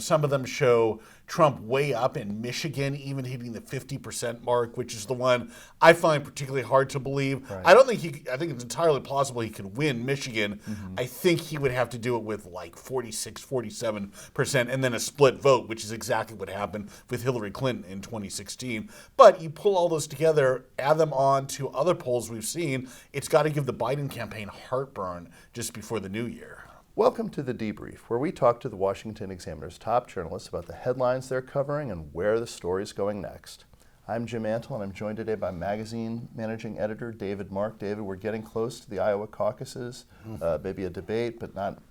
Some of them show Trump way up in Michigan, even hitting the 50% mark, which is the one I find particularly hard to believe. Right. I think it's entirely possible he could win Michigan. I think he would have to do it with like 46, 47%, and then a split vote, which is exactly what happened with Hillary Clinton in 2016. But you pull all those together, add them on to other polls we've seen, it's got to give the Biden campaign heartburn just before the new year. Welcome to the Debrief, where we talk to the Washington Examiner's top journalists about the headlines they're covering and where the story's going next. I'm Jim Antle, and I'm joined today by magazine managing editor David Mark. David, we're getting close to the Iowa caucuses. Maybe a debate,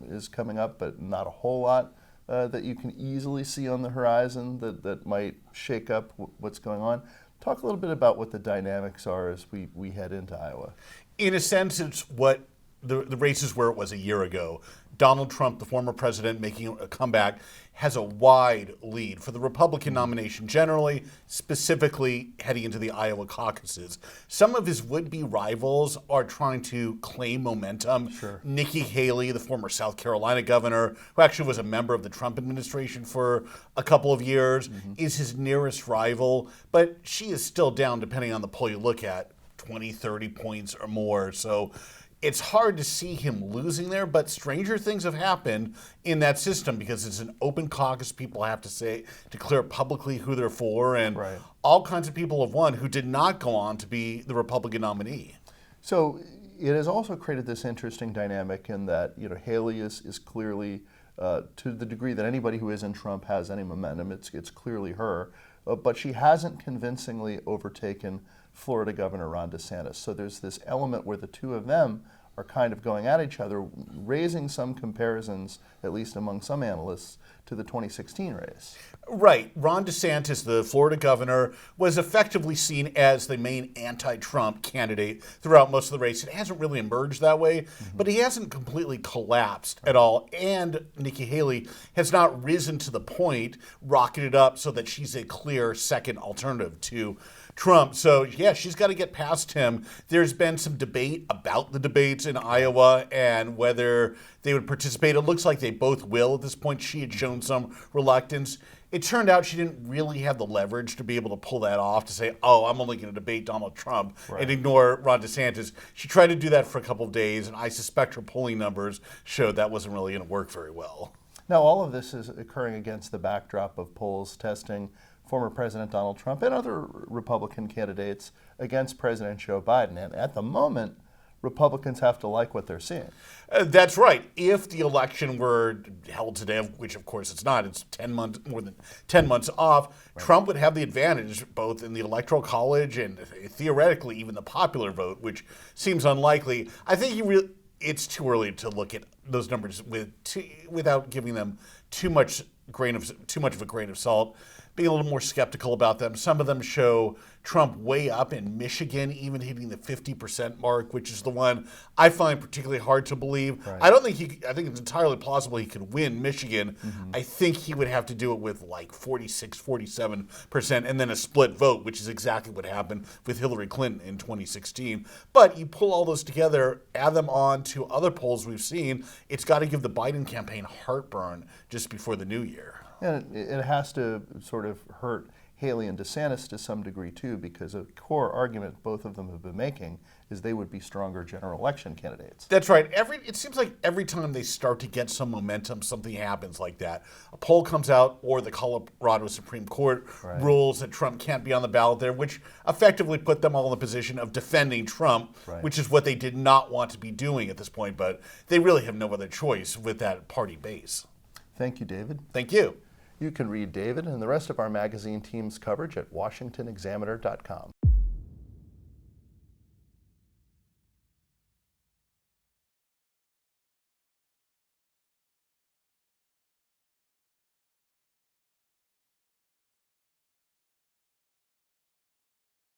is coming up, but not a whole lot that you can easily see on the horizon that might shake up what's going on. Talk a little bit about what the dynamics are as we head into Iowa. In a sense, it's what the race is where it was a year ago. Donald Trump, the former president, making a comeback, has a wide lead for the Republican nomination generally, specifically heading into the Iowa caucuses. Some of his would-be rivals are trying to claim momentum. Sure. Nikki Haley, the former South Carolina governor, who actually was a member of the Trump administration for a couple of years, is his nearest rival, but she is still down, depending on the poll you look at, 20, 30 points or more. So it's hard to see him losing there, but stranger things have happened in that system because it's an open caucus. People have to declare publicly who they're for, and Right. all kinds of people have won who did not go on to be the Republican nominee. So it has also created this interesting dynamic in that Haley is clearly, to the degree that anybody who isn't Trump has any momentum, it's clearly her, but she hasn't convincingly overtaken Florida Governor Ron DeSantis. So there's this element where the two of them are kind of going at each other, raising some comparisons, at least among some analysts, to the 2016 race. Right. Ron DeSantis, the Florida governor, was effectively seen as the main anti-Trump candidate throughout most of the race. It hasn't really emerged that way, but he hasn't completely collapsed at all. And Nikki Haley has not risen to the point, rocketed up so that she's a clear second alternative to Trump. So, yeah, she's got to get past him. There's been some debate about the debates in Iowa and whether they would participate. It looks like they both will at this point. She had shown some reluctance. It turned out she didn't really have the leverage to be able to pull that off, to say, oh, I'm only going to debate Donald Trump and ignore Ron DeSantis. She tried to do that for a couple of days, and I suspect her polling numbers showed that wasn't really going to work very well. Now, all of this is occurring against the backdrop of polls testing former President Donald Trump and other Republican candidates against President Joe Biden. And at the moment, Republicans have to like what they're seeing. That's right. If the election were held today, which of course it's not, it's more than 10 months off, right, Trump would have the advantage both in the Electoral College and theoretically even the popular vote, which seems unlikely. I think it's too early to look at those numbers without giving them too much of a grain of salt. Being a little more skeptical about them. Some of them show Trump way up in Michigan, even hitting the 50% mark, which is the one I find particularly hard to believe. Right. I think it's entirely plausible he could win Michigan. I think he would have to do it with like 46, 47%, and then a split vote, which is exactly what happened with Hillary Clinton in 2016. But you pull all those together, add them on to other polls we've seen, it's got to give the Biden campaign heartburn just before the new year. And it has to sort of hurt Haley and DeSantis to some degree, too, because a core argument both of them have been making is they would be stronger general election candidates. That's right. It seems like every time they start to get some momentum, something happens like that. A poll comes out or the Colorado Supreme Court rules that Trump can't be on the ballot there, which effectively put them all in the position of defending Trump, which is what they did not want to be doing at this point. But they really have no other choice with that party base. Thank you, David. Thank you. You can read David and the rest of our magazine team's coverage at washingtonexaminer.com.